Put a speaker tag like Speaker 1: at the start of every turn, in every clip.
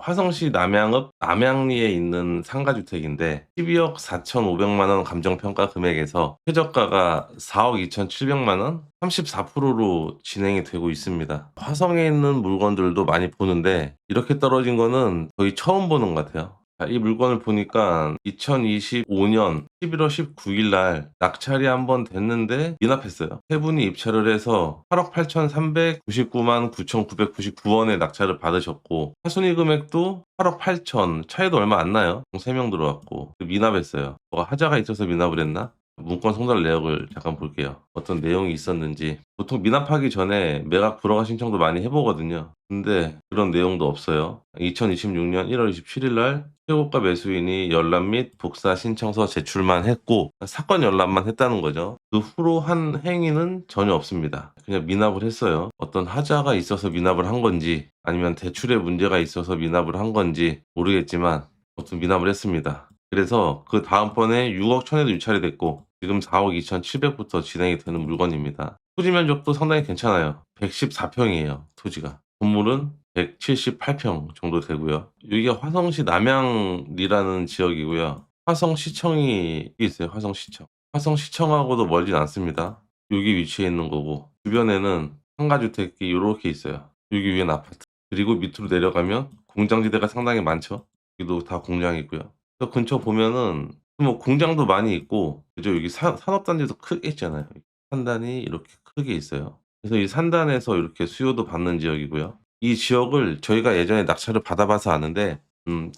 Speaker 1: 화성시 남양읍 남양리에 있는 상가주택인데 12억 4,500만 원 감정평가 금액에서 최저가가 4억 2,700만 원, 34%로 진행이 되고 있습니다. 화성에 있는 물건들도 많이 보는데 이렇게 떨어진 거는 거의 처음 보는 것 같아요. 이 물건을 보니까 2025년 11월 19일 날 낙찰이 한번 됐는데 미납했어요. 세 분이 입찰을 해서 8억 8,399만 9,999원에 낙찰을 받으셨고, 하순위 금액도 8억 8천, 차이도 얼마 안 나요. 총 3명 들어왔고 미납했어요. 뭐가 하자가 있어서 미납을 했나? 문건 송달 내역을 잠깐 볼게요. 어떤 내용이 있었는지. 보통 미납하기 전에 매각 불허가 신청도 많이 해보거든요. 근데 그런 내용도 없어요. 2026년 1월 27일 날 최고가 매수인이 열람 및 복사 신청서 제출만 했고 사건 열람만 했다는 거죠. 그 후로 한 행위는 전혀 없습니다. 그냥 미납을 했어요. 어떤 하자가 있어서 미납을 한 건지 아니면 대출에 문제가 있어서 미납을 한 건지 모르겠지만 아무튼 미납을 했습니다. 그래서 그 다음번에 6억 천에도 유찰이 됐고 지금 4억 2,700부터 진행이 되는 물건입니다. 토지 면적도 상당히 괜찮아요. 114평이에요, 토지가. 건물은 178평 정도 되고요. 여기가 화성시 남양리라는 지역이고요. 화성시청이 있어요, 화성시청. 화성시청하고도 멀진 않습니다. 여기 위치해 있는 거고 주변에는 상가주택이 요렇게 있어요. 여기 위엔 아파트. 그리고 밑으로 내려가면 공장지대가 상당히 많죠. 여기도 다 공장이고요. 저 근처 보면은 뭐 공장도 많이 있고 그죠? 여기 산업단지도 크게 있잖아요. 산단이 이렇게 크게 있어요. 그래서 이 산단에서 이렇게 수요도 받는 지역이고요. 이 지역을 저희가 예전에 낙찰을 받아봐서 아는데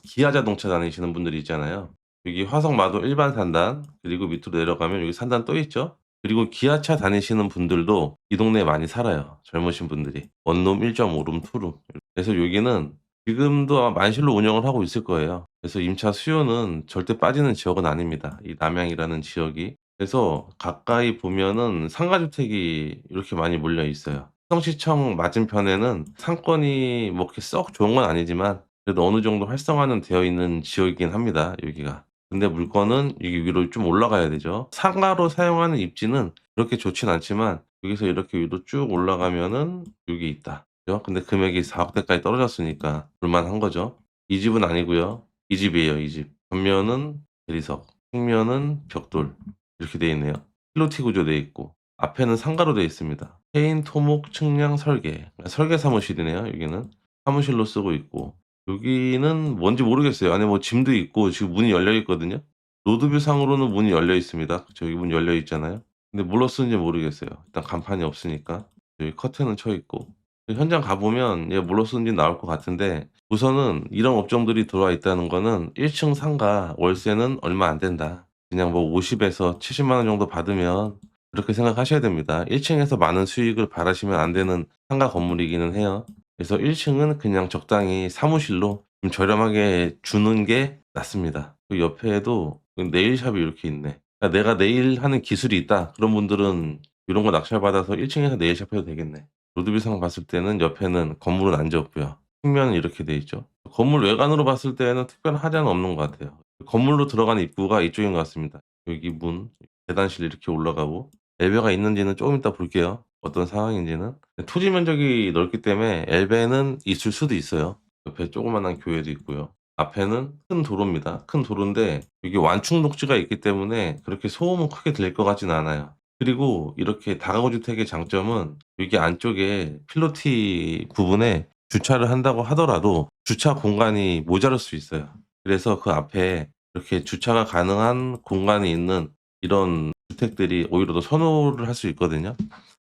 Speaker 1: 기아 자동차 다니시는 분들이 있잖아요. 여기 화성마도 일반 산단 그리고 밑으로 내려가면 여기 산단 또 있죠. 그리고 기아차 다니시는 분들도 이 동네에 많이 살아요. 젊으신 분들이. 원룸, 1.5룸, 투룸. 그래서 여기는 지금도 아마 만실로 운영을 하고 있을 거예요. 그래서 임차 수요는 절대 빠지는 지역은 아닙니다. 이 남양이라는 지역이. 그래서 가까이 보면은 상가주택이 이렇게 많이 몰려 있어요. 성시청 맞은편에는 상권이 뭐 그렇게 썩 좋은 건 아니지만 그래도 어느 정도 활성화는 되어 있는 지역이긴 합니다, 여기가. 근데 물건은 여기 위로 좀 올라가야 되죠. 상가로 사용하는 입지는 그렇게 좋진 않지만 여기서 이렇게 위로 쭉 올라가면은 여기 있다. 그죠? 근데 금액이 4억 대까지 떨어졌으니까 볼만한 거죠. 이 집은 아니고요. 이 집이에요, 이 집. 전면은 대리석, 측면은 벽돌 이렇게 되어 있네요. 필로티 구조되어 있고 앞에는 상가로 되어 있습니다. 페인, 토목, 측량, 설계. 설계 사무실이네요, 여기는. 사무실로 쓰고 있고 여기는 뭔지 모르겠어요. 안에 뭐 짐도 있고 지금 문이 열려 있거든요. 로드뷰 상으로는 문이 열려 있습니다. 그쵸, 여기 문 열려 있잖아요. 근데 뭘로 쓰는지 모르겠어요. 일단 간판이 없으니까. 여기 커튼은 쳐 있고. 현장 가 보면 얘 뭘로 쓰는지 나올 것 같은데 우선은 이런 업종들이 들어와 있다는 거는 1층 상가 월세는 얼마 안 된다. 그냥 뭐 50 에서 70만 원 정도 받으면 그렇게 생각하셔야 됩니다. 1 층에서 많은 수익을 바라시면 안 되는 상가 건물이기는 해요. 그래서 1 층은 그냥 적당히 사무실로 좀 저렴하게 주는 게 낫습니다. 그 옆에도 그 네일샵이 이렇게 있네. 그러니까 '내가 네일 하는 기술이 있다.' 그런 분들은 이런 거 낙찰받아서 1 층에서 네일샵 해도 되겠네. 로드뷰상 봤을 때는 옆에는 건물은 안 지었고요. 측면은 이렇게 돼 있죠. 건물 외관으로 봤을 때는 특별한 하자는 없는 것 같아요. 건물로 들어가는 입구가 이쪽인 것 같습니다. 여기 문, 계단실 이렇게 올라가고 엘베가 있는지는 조금 이따 볼게요. 어떤 상황인지는. 토지 면적이 넓기 때문에 엘베는 있을 수도 있어요. 옆에 조그마한 교회도 있고요. 앞에는 큰 도로입니다. 큰 도로인데 여기 완충 녹지가 있기 때문에 그렇게 소음은 크게 들릴 것 같지는 않아요. 그리고 이렇게 다가구 주택의 장점은 여기 안쪽에 필로티 부분에 주차를 한다고 하더라도 주차 공간이 모자랄 수 있어요. 그래서 그 앞에 이렇게 주차가 가능한 공간이 있는 이런 주택들이 오히려 더 선호를 할 수 있거든요.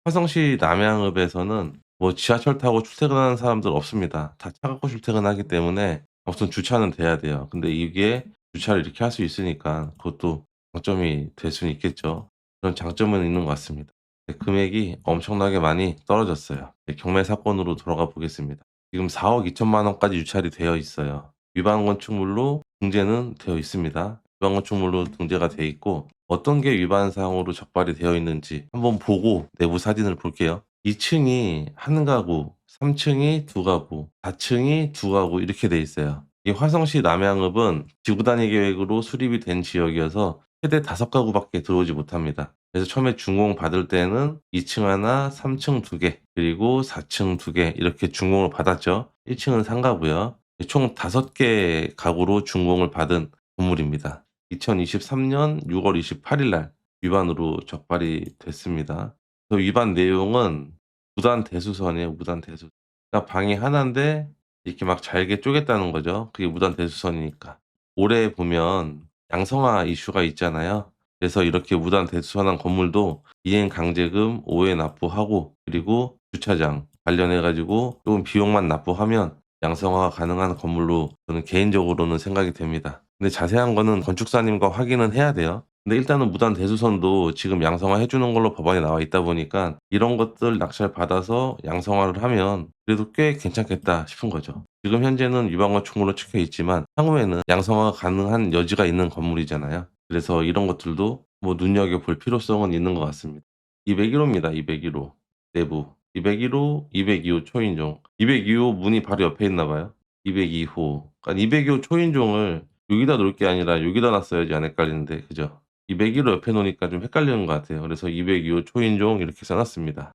Speaker 1: 화성시 남양읍에서는 뭐 지하철 타고 출퇴근하는 사람들 없습니다. 다 차 갖고 출퇴근하기 때문에 우선 주차는 돼야 돼요. 근데 이게 주차를 이렇게 할 수 있으니까 그것도 장점이 될 수는 있겠죠. 그런 장점은 있는 것 같습니다. 네, 금액이 엄청나게 많이 떨어졌어요. 네, 경매 사건으로 돌아가 보겠습니다. 지금 4억 2천만 원까지 유찰이 되어 있어요. 위반 건축물로 등재는 되어 있습니다. 위반 건축물로 등재가 돼 있고 어떤 게 위반 사항으로 적발이 되어 있는지 한번 보고 내부 사진을 볼게요. 2 층이 1 가구, 3 층이 2 가구, 4 층이 2 가구 이렇게 돼 있어요. 이 화성시 남양읍은 지구 단위 계획으로 수립이 된 지역이어서 최대 5 가구밖에 들어오지 못합니다. 그래서 처음에 준공 받을 때는 2층 하나, 3층 2개, 그리고 4층 2개 이렇게 준공을 받았죠. 1 층은 상가고요. 총 5개 가구로 준공을 받은 건물입니다. 2023년 6월 28일 날 위반으로 적발이 됐습니다. 그 위반 내용은 무단 대수선이에요, 무단 대수선. 그러니까 방이 하나인데 이렇게 막 잘게 쪼갰다는 거죠. 그게 무단 대수선이니까. 올해 보면 양성화 이슈가 있잖아요. 그래서 이렇게 무단 대수선한 건물도 이행 강제금 5회 납부하고, 그리고 주차장 관련해 가지고 쪼금 비용만 납부하면 양성화가 가능한 건물로 저는 개인적으로는 생각이 됩니다. 근데 자세한 거는 건축사님과 확인은 해야 돼요. 근데 일단은 무단 대수선도 지금 양성화 해 주는 걸로 법안에 나와 있다 보니까 이런 것들 낙찰받아서 양성화를 하면 그래도 꽤 괜찮겠다 싶은 거죠. 지금 현재는 유방건축물로 찍혀 있지만 향후에는 양성화가 가능한 여지가 있는 건물이잖아요. 그래서 이런 것들도 뭐 눈여겨볼 필요성은 있는 것 같습니다. 201호입니다. 201호. 내부. 201호, 202호 초인종. 202호 문이 바로 옆에 있나 봐요. 202호. 그러니까 202호 초인종을 여기다 놓을 게 아니라 여기다 놨어야지 안 헷갈리는데, 그죠? 201호 옆에 놓으니까 좀 헷갈리는 것 같아요. 그래서 202호 초인종 이렇게 써 놨습니다.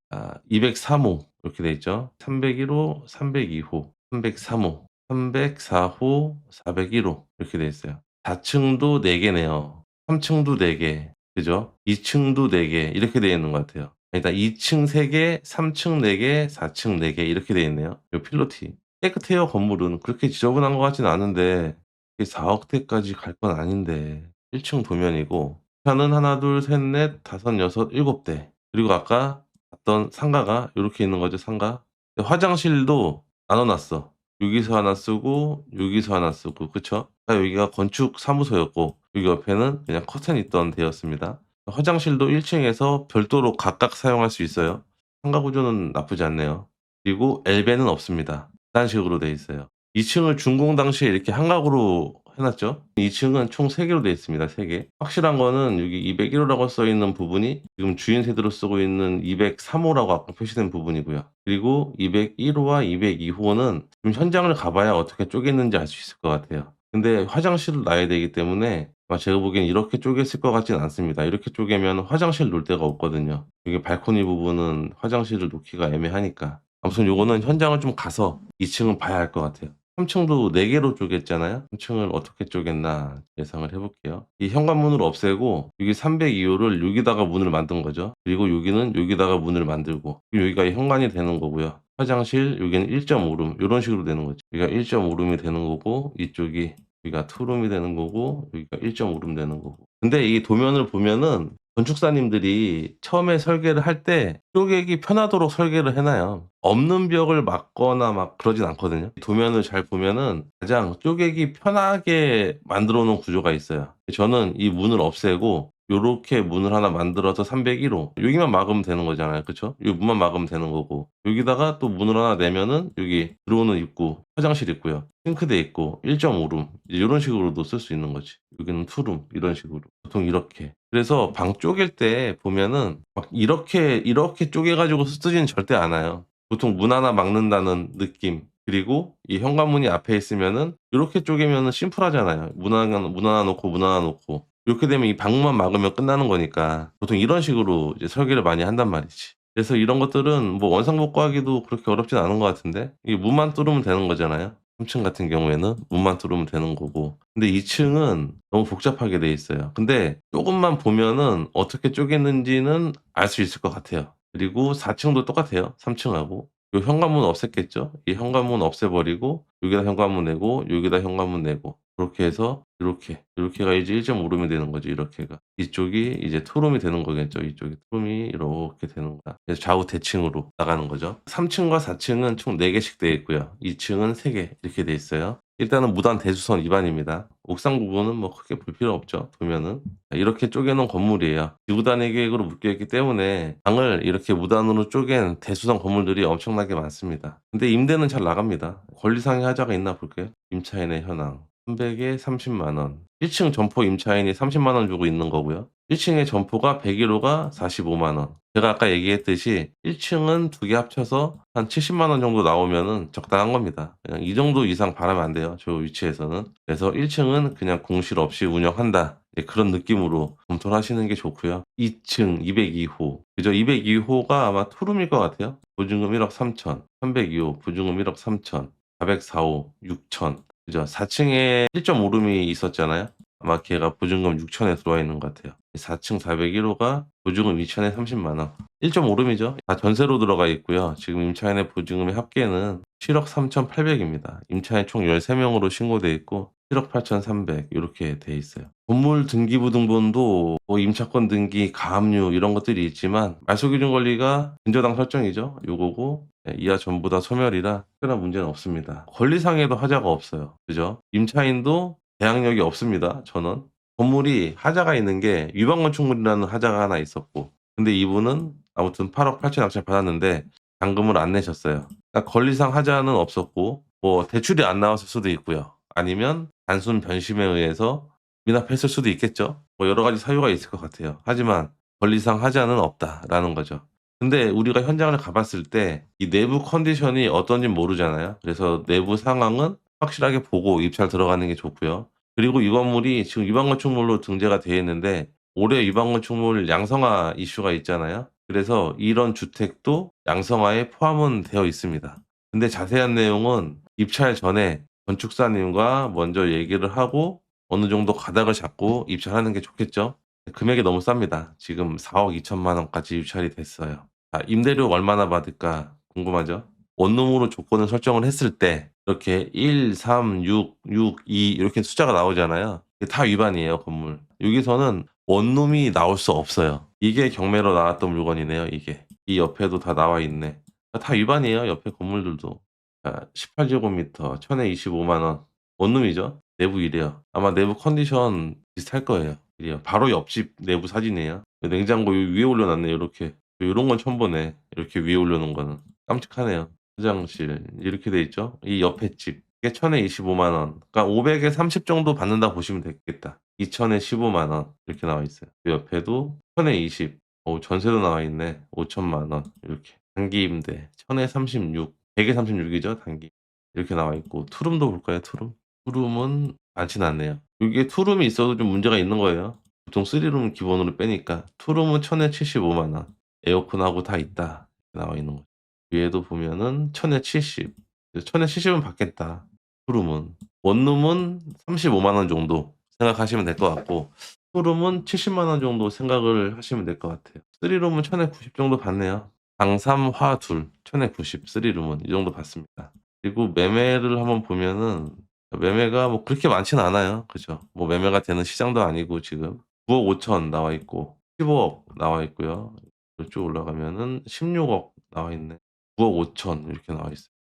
Speaker 1: 203호 이렇게 돼 있죠. 301호, 302호, 303호, 304호, 401호 이렇게 돼 있어요. 4 층도 4 개네요. 3 층도 4 개. 그죠? 2 층도 4 개 이렇게 돼 있는 것 같아요. 그러니까 2 층 3 개, 3 층 4 개, 4 층 4개 이렇게 돼 있네요. 요 필로티. 깨끗해요, 건물은. 그렇게 지저분한 것 같진 않은데 이게 4억대까지 갈 건 아닌데. 1층 도면이고 편은 하나 둘 셋 넷 다섯 여섯 일곱 대. 그리고 아까 봤던 상가가 요렇게 있는 거죠, 상가. 화장실도 나눠 놨어. 여기서 하나 쓰고 여기서 하나 쓰고, 그쵸? 여기가 건축 사무소였고 여기 옆에는 그냥 커튼 있던 데였습니다. 화장실도 1 층에서 별도로 각각 사용할 수 있어요. 상가 구조는 나쁘지 않네요. 그리고 엘베는 없습니다. 계단식으로 돼 있어요. 2 층을 준공 당시에 이렇게 한 가구로 해 놨죠. 2 층은 총 3 개로 돼 있습니다, 3 개. 확실한 거는 여기 201 호라고 써 있는 부분이 지금 주인 세대로 쓰고 있는 203 호라고 아까 표시된 부분이고요. 그리고 201 호와 202 호는 지금 현장을 가 봐야 어떻게 쪼갰는지 알 수 있을 것 같아요. 근데 화장실을 놔야 되기 때문에 아마 제가 보기엔 이렇게 쪼갰을 것 같진 않습니다. 이렇게 쪼개면 화장실 놓을 데가 없거든요. 여기 발코니 부분은 화장실을 놓기가 애매하니까. 아무튼 요거는 현장을 좀 가서 2 층은 봐야 알 것 같아요. 3 층도 4 개로 쪼갰잖아요. 3 층을 어떻게 쪼갰나 예상을 해 볼게요. 이 현관문을 없애고 여기 302 호를 여기다가 문을 만든 거죠. 그리고 여기는 여기다가 문을 만들고, 그리고 여기가 현관이 되는 거고요. 화장실 여기는 1.5 룸 요런 식으로 되는 거죠. 여기가 1.5 룸이 되는 거고, 이쪽이 여기가 2 룸이 되는 거고, 여기가 1.5 룸 되는 거고. 근데 이 도면을 보면은 건축사님들이 처음에 설계를 할 때 쪼개기 편하도록 설계를 해 놔요. 없는 벽을 막거나 막 그러진 않거든요. 도면을 잘 보면은 가장 쪼개기 편하게 만들어 놓은 구조가 있어요. 저는 이 문을 없애고 요렇게 문을 하나 만들어서 301 호 여기만 막으면 되는 거잖아요. 그쵸? 요 문만 막으면 되는 거고, 여기다가 또 문을 하나 내면은 여기 들어오는 입구 화장실 있고요. 싱크대 있고 1.5 룸 이제 요런 식으로도 쓸 수 있는 거지. 여기는 2 룸 이런 식으로. 보통 이렇게. 그래서 방 쪼갤 때 보면은 막 이렇게 쪼개 가지고 쓰지는 절대 않아요. 보통 문 하나 막는다는 느낌. 그리고 이 현관문이 앞에 있으면은 요렇게 쪼개면은 심플하잖아요. 문 하나 놓고 문 하나 놓고. 이렇게 되면 이 방만 막으면 끝나는 거니까 보통 이런 식으로 이제 설계를 많이 한단 말이지. 그래서 이런 것들은 뭐 원상복구하기도 그렇게 어렵진 않은 것 같은데, 이게 문만 뚫으면 되는 거잖아요. 3층 같은 경우에는 문만 뚫으면 되는 거고. 근데 2 층은 너무 복잡하게 돼 있어요. 근데 쪼금만 보면은 어떻게 쪼갰는지는 알 수 있을 것 같아요. 그리고 4 층도 똑같아요, 3 층하고. 요 현관문 없앴겠죠? 이 현관문 없애 버리고 여기다 현관문 내고 여기다 현관문 내고 그렇게 해서 요렇게가 이제 1.5 룸이 되는 거죠, 이렇게가. 이쪽이 이제 2 룸이 되는 거겠죠. 이쪽이 2 룸이 이렇게 되는 거다. 그래서 좌우 대칭으로 나가는 거죠. 3 층과 4 층은 총 4 개씩 되어 있고요. 2 층은 3개 이렇게 돼 있어요. 일단은 무단 대수선 위반입니다. 옥상 부분은 뭐 크게 볼 필요 없죠, 보면은. 이렇게 쪼개 놓은 건물이에요. 지구 단위 계획으로 묶여 있기 때문에 방을 이렇게 무단으로 쪼갠 대수성 건물들이 엄청나게 많습니다. 근데 임대는 잘 나갑니다. 권리상의 하자가 있나 볼게요. 임차인의 현황. 300에 30만 원. 1층 점포 임차인이 30만 원 주고 있는 거고요. 1 층의 점포가 101 호가 45만 원. 제가 아까 얘기했듯이 1 층은 2개 합쳐서 한 70만 원 정도 나오면은 적당한 겁니다. 그냥 이 정도 이상 바라면 안 돼요, 저 위치에서는. 그래서 1 층은 그냥 공실 없이 운영한다. 예, 그런 느낌으로 검토를 하시는 게 좋고요. 2층 202 호. 그죠? 202 호가 아마 투룸일 것 같아요. 보증금 1억 3천. 302호 보증금 1억 3천. 445, 6천. 그죠? 4층에 1.5룸이 있었잖아요. 아마 걔가 보증금 6천에 들어와 있는 것 같아요. 4층 401호가 보증금 2천에 30만 원. 1.5룸이죠. 다 전세로 들어가 있고요. 지금 임차인의 보증금의 합계는 7억 3,800입니다. 임차인 총 13명으로 신고돼 있고 7억 8,300 이렇게 돼 있어요. 건물 등기부등본도 뭐 임차권 등기, 가압류 이런 것들이 있지만 말소기준 권리가 근저당 설정이죠. 요거고 이하 전부 다 소멸이라 특별한 문제는 없습니다. 권리상에도 하자가 없어요. 그죠? 임차인도 대항력이 없습니다. 전원. 건물이 하자가 있는 게 위반 건축물이라는 하자가 하나 있었고, 근데 이분은 아무튼 8억 8천 낙찰 받았는데 잔금을 안 내셨어요. 그러니까 권리상 하자는 없었고, 뭐 대출이 안 나왔을 수도 있고요. 아니면 단순 변심에 의해서 미납했을 수도 있겠죠. 뭐 여러 가지 사유가 있을 것 같아요. 하지만 권리상 하자는 없다라는 거죠. 근데 우리가 현장을 가봤을 때 이 내부 컨디션이 어떤지 모르잖아요. 그래서 내부 상황은 확실하게 보고 입찰 들어가는 게 좋고요. 그리고 이 건물이 지금 위반 건축물로 등재가 되어 있는데 올해 위반 건축물 양성화 이슈가 있잖아요. 그래서 이런 주택도 양성화에 포함은 되어 있습니다. 근데 자세한 내용은 입찰 전에 건축사님과 먼저 얘기를 하고 어느 정도 가닥을 잡고 입찰하는 게 좋겠죠. 금액이 너무 쌉니다. 지금 4억 2천만 원까지 유찰이 됐어요. 임대료 얼마나 받을까 궁금하죠? 원룸으로 조건을 설정을 했을 때 이렇게 1, 3, 6, 6, 2 이렇게 숫자가 나오잖아요. 이게 다 위반이에요, 건물. 여기서는 원룸이 나올 수 없어요. 이게 경매로 나왔던 물건이네요, 이게. 이 옆에도 다 나와 있네. 다 위반이에요, 옆에 건물들도. 자, 18제곱미터 1,000에 25만 원. 원룸이죠. 내부 이래요. 아마 내부 컨디션 비슷할 거예요. 이래요. 바로 옆집 내부 사진이에요. 냉장고 위에 올려놨네, 요렇게. 요런 건 처음 보네. 이렇게 위에 올려놓은 거는. 깜찍하네요. 화장실 이렇게 돼 있죠. 이 옆에 집 이게 1,000에 25만 원. 그러니까 500에 30 정도 받는다 보시면 되겠다. 2,000에 15만 원 이렇게 나와 있어요. 그 옆에도 1,000에 20. 전세도 나와 있네. 5천만 원 이렇게. 단기 임대 1,000에 36. 100에 36이죠, 단기. 이렇게 나와 있고 투룸도 볼까요, 투룸? 투룸은 많진 않네요. 이게 투룸이 있어도 좀 문제가 있는 거예요. 보통 3룸 기본으로 빼니까. 투룸은 1,000에 75만 원. 에어컨하고 다 있다. 나와 있는 거죠. 위에도 보면은 1,000에 70. 1,000에 70은 받겠다. 투룸은. 원룸은 35만 원 정도 생각하시면 될 것 같고 투룸은 70만 원 정도 생각을 하시면 될 것 같아요. 3룸은 1,000에 90 정도 받네요. 방3 화 둘 1,000에 90 3룸은 이 정도 받습니다. 그리고 매매를 한번 보면은 매매가 뭐 그렇게 많지는 않아요. 그죠? 뭐 매매가 되는 시장도 아니고 지금 9억 5천 나와 있고 15억 나와 있고요. 이쪽 올라가면은 16억 나와 있네. 9억 5천 이렇게 나와 있어요.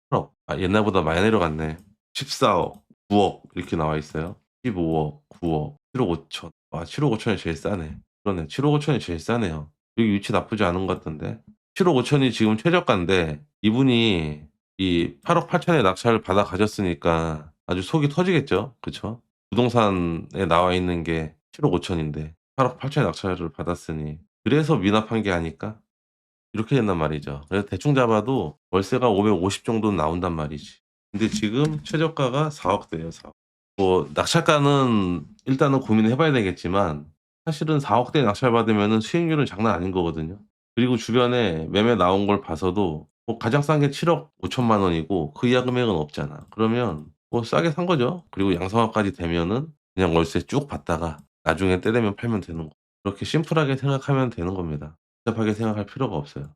Speaker 1: 8억. 옛날보다 많이 내려갔네. 14억, 9억 이렇게 나와 있어요. 15억, 9억, 7억 5천. 7억 5천이 제일 싸네. 그러네. 7억 5천이 제일 싸네요. 여기 위치 나쁘지 않은 것 같던데. 7억 5천이 지금 최저가인데 이분이 이 8억 8천에 낙찰을 받아 가셨으니까 아주 속이 터지겠죠. 그쵸? 부동산에 나와 있는 게 7억 5천인데 8억 8천에 낙찰을 받았으니 그래서 미납한 게 아닐까? 이렇게 된단 말이죠. 그래서 대충 잡아도 월세가 550 정도는 나온단 말이지. 근데 지금 최저가가 4억대예요, 4억. 뭐 낙찰가는 일단은 고민을 해 봐야 되겠지만 사실은 4억대 낙찰 받으면은 수익률은 장난 아닌 거거든요. 그리고 주변에 매매 나온 걸 봐서도 뭐 가장 싼 게 7억 5천만 원이고 그 이하 금액은 없잖아. 그러면 뭐 싸게 산 거죠. 그리고 양성화까지 되면은 그냥 월세 쭉 받다가 나중에 때 되면 팔면 되는 거. 그렇게 심플하게 생각하면 되는 겁니다. 복잡하게 생각할 필요가 없어요.